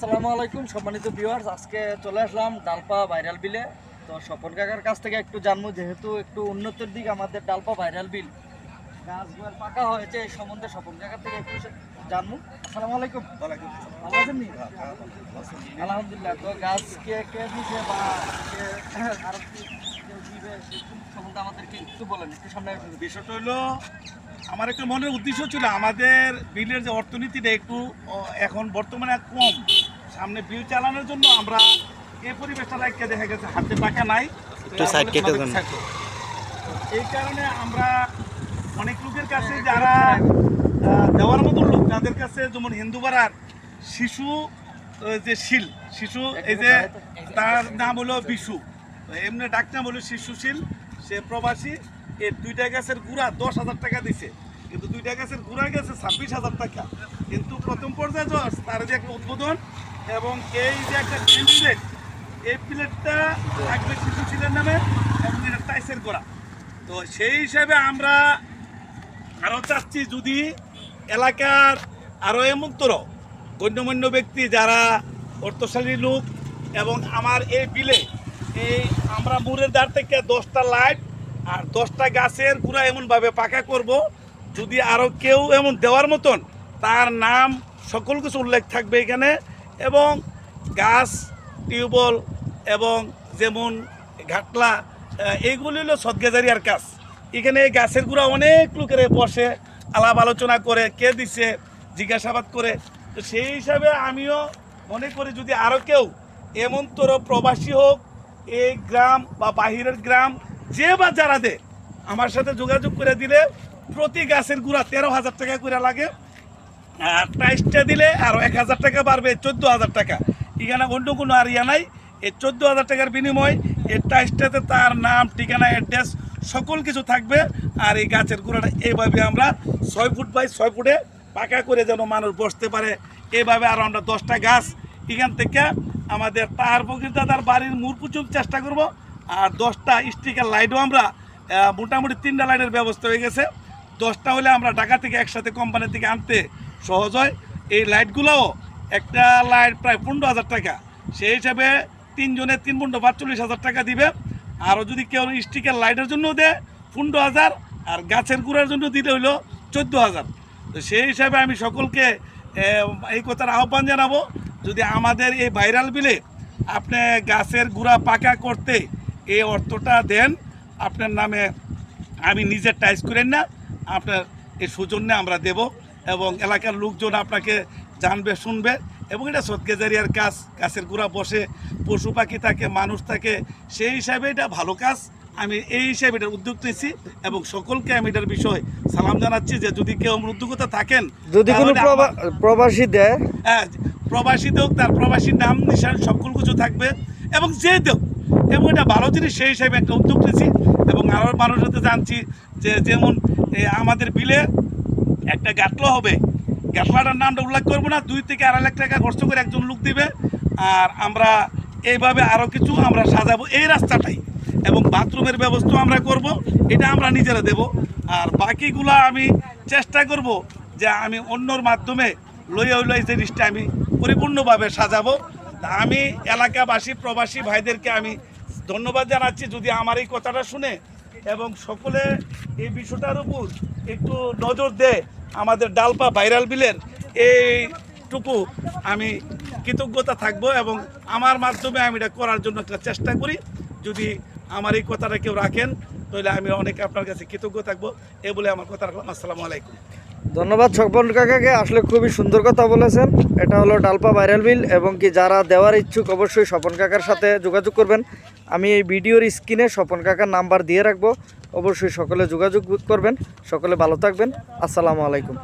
আসসালামু আলাইকুম সম্মানিত ভিউয়ার্স, আজকে চলে আসলাম ডালপা ভাইরাল বিলে। তো স্বপন কাকার কাছ থেকে একটু জানবো, যেহেতু একটু উন্নতির দিক আমাদের ডালপা ভাইরাল বিল, গাছগুলো পাকা হয়েছে, এই সম্বন্ধে স্বপন কাকার থেকে একটু জানবো। আসসালামু আলাইকুম। ভালো আছেন নি? আলহামদুলিল্লাহ। তো গাছ কে কে দিছে বা কে আর কি কেউ দিবে সেই সম্বন্ধে আমাদেরকে একটু বলেন, একটু সামনে। বিষয়টা হলো, আমার একটা মনের উদ্দেশ্য ছিল আমাদের বিলের যে অর্থনীতিটা একটু এখন বর্তমানে কম, সামনে বিল চালানোর জন্য আমরা এই পরিবেশটা রাখতে দেখা গেছে হাতে টাকা নাই, এই কারণে আমরা অনেক লোকের কাছে যারা দেওয়ার মতো লোক, যাদের কাছে যেমন হিন্দু পাড়ার শিশু যে শিশু এই যে তার নাম হলো বিশু, এমনি ডাক নাম হলো শিশুশীল, সে প্রবাসী। এই দুইটা গাছের গুঁড়া 10,000 টাকা দিছে, কিন্তু দুইটা গাছের গুঁড়া গেছে 26,000 টাকা। কিন্তু প্রথম পর্যায়ে তার যে একটা উদ্বোধন এবং এই যে একটা প্লেট, এই প্লেটটা থাকবে শিশুশীলের নামে এবং এটা টাইসের গোড়া। তো সেই হিসাবে আমরা আরও চাচ্ছি, যদি এলাকার আরও এমন্তর গণ্যমান্য ব্যক্তি যারা অর্থশালী লোক, এবং আমার এই বিলে এই আমরা মোড়ের দ্বার থেকে 10টা লাইট আর 10টা গাছের গুঁড়া এমনভাবে পাকা করব, যদি আরও কেউ এমন দেওয়ার মতন, তার নাম সকল কিছু উল্লেখ থাকবে এখানে। এবং গাছ, টিউবওয়েল এবং যেমন ঘাটলা, এইগুলি হলো সদগেজারিয়ার কাজ। এখানে গাছের গুঁড়া অনেক লোকের বসে আলাপ আলোচনা করে, কে দিছে জিজ্ঞাসাবাদ করে। তো সেই হিসাবে আমিও মনে করি, যদি আরও কেউ এমনতর প্রবাসী হোক, এই গ্রাম বা বাহিরের গ্রাম যে বা যারা দে, আমার সাথে যোগাযোগ করে দিলে প্রতি গাছের গুঁড়া 13,000 টাকা করে লাগে, আর টাইসটা দিলে আরও 1,000 টাকা বাড়বে, 14,000 টাকা। এখানে অন্য কোনো আর ইয়া নাই। এই 14,000 টাকার বিনিময় এই টাইসটাতে তার নাম, ঠিকানা, অ্যাড্রেস সকল কিছু থাকবে। আর এই গাছের গুঁড়াটা এইভাবে আমরা 6 ফুট বাই 6 ফুটে পাকা করে যেন মানুষ বসতে পারে, এইভাবে আরও আমরা 10টা গাছ এখান থেকে আমাদের তার ফকির দাদার বাড়ির মূল পর্যন্ত চেষ্টা করব। আর 10টা স্টিকার লাইটও আমরা মোটামুটি 3টা লাইটের ব্যবস্থা হয়ে গেছে। 10টা হলে আমরা ঢাকা থেকে একসাথে কোম্পানি থেকে আনতে সহজ হয়। এই লাইটগুলোও একটা লাইট প্রায় 15,000 টাকা, সেই হিসাবে 3 জনে 3 পনেরো 45,000 টাকা দিবে। আরও যদি কেউ স্টিকার লাইটের জন্য দেয় 15,000, আর গাছের গুঁড়ার জন্য দিতে হইলো 14,000। তো সেই হিসাবে আমি সকলকে এই কথার আহ্বান জানাবো, যদি আমাদের এই ভাইরাল বিলে আপনি গাছের গুঁড়া পাকা করতে এই অর্থটা দেন, আপনার নামে আমি নিজের টাইস করেন না, আপনার এই সৌজন্যে আমরা দেব, এবং এলাকার লোকজন আপনাকে জানবে, শুনবে। এবং এটা সদগেজারিয়ার কাজ, গাছের গুঁড়া বসে পশু পাখি থাকে, মানুষ থাকে, সেই হিসাবে এটা ভালো কাজ। আমি এই হিসাবে এটার উদ্যোগ নিয়েছি এবং সকলকে আমি এটার বিষয় সালাম জানাচ্ছি, যে যদি কেউ উদ্যোগতা থাকেন, যদি কোনো প্রবাসী দেয়, হ্যাঁ, প্রবাসী দেখ, তার প্রবাসীর নাম নিশান সকল কিছু থাকবে, এবং যে দেখ, এবং এটা ভালো জিনিস, সেই হিসাবে একটা উদ্যোগ নিয়েছি। এবং আরও মানুষের সাথে জানছি যে যেমন আমাদের বিলে একটা গাটলা হবে, গাটলাটার নামটা উল্লেখ করবো না, 2 থেকে 2.5 লাখ টাকা খরচ করে একজন লোক দিবে। আর আমরা এইভাবে আরও কিছু আমরা সাজাবো এই রাস্তাটাই, এবং বাথরুমের ব্যবস্থা আমরা করব, এটা আমরা নিজেরা দেব। আর বাকিগুলা আমি চেষ্টা করব যে আমি অন্যর মাধ্যমে লইয়া এই জিনিসটা আমি পরিপূর্ণভাবে সাজাবো। আমি এলাকাবাসী প্রবাসী ভাইদেরকে আমি ধন্যবাদ জানাচ্ছি, যদি আমার এই কথাটা শুনে এবং সকলে এই বিষয়টার উপর একটু নজর দেয়, আমাদের ডালপা ভাইরাল বিলের এইটুকু আমি কৃতজ্ঞতা থাকবো, এবং আমার মাধ্যমে আমি এটা করার জন্য একটা চেষ্টা করি। যদি আমার এই কথাটা কেউ রাখেন, তাহলে আমি অনেক আপনার কাছে কৃতজ্ঞ থাকবো। এই বলে আমার কথা রাখলাম। আসসালামু আলাইকুম। ধন্যবাদ স্বপন কাকাকে, আসলে খুবই সুন্দর কথা বলেছেন। এটা হলো ডালপা ভাইরাল বিল, এবং কি যারা দেওয়ার ইচ্ছুক অবশ্যই স্বপন কাকার সাথে যোগাযোগ করবেন। আমি এই ভিডিওর স্ক্রিনে স্বপন কাকার নাম্বার দিয়ে রাখবো, অবশ্যই সকলে যোগাযোগ করবেন। সকলে ভালো থাকবেন। আসসালামু আলাইকুম।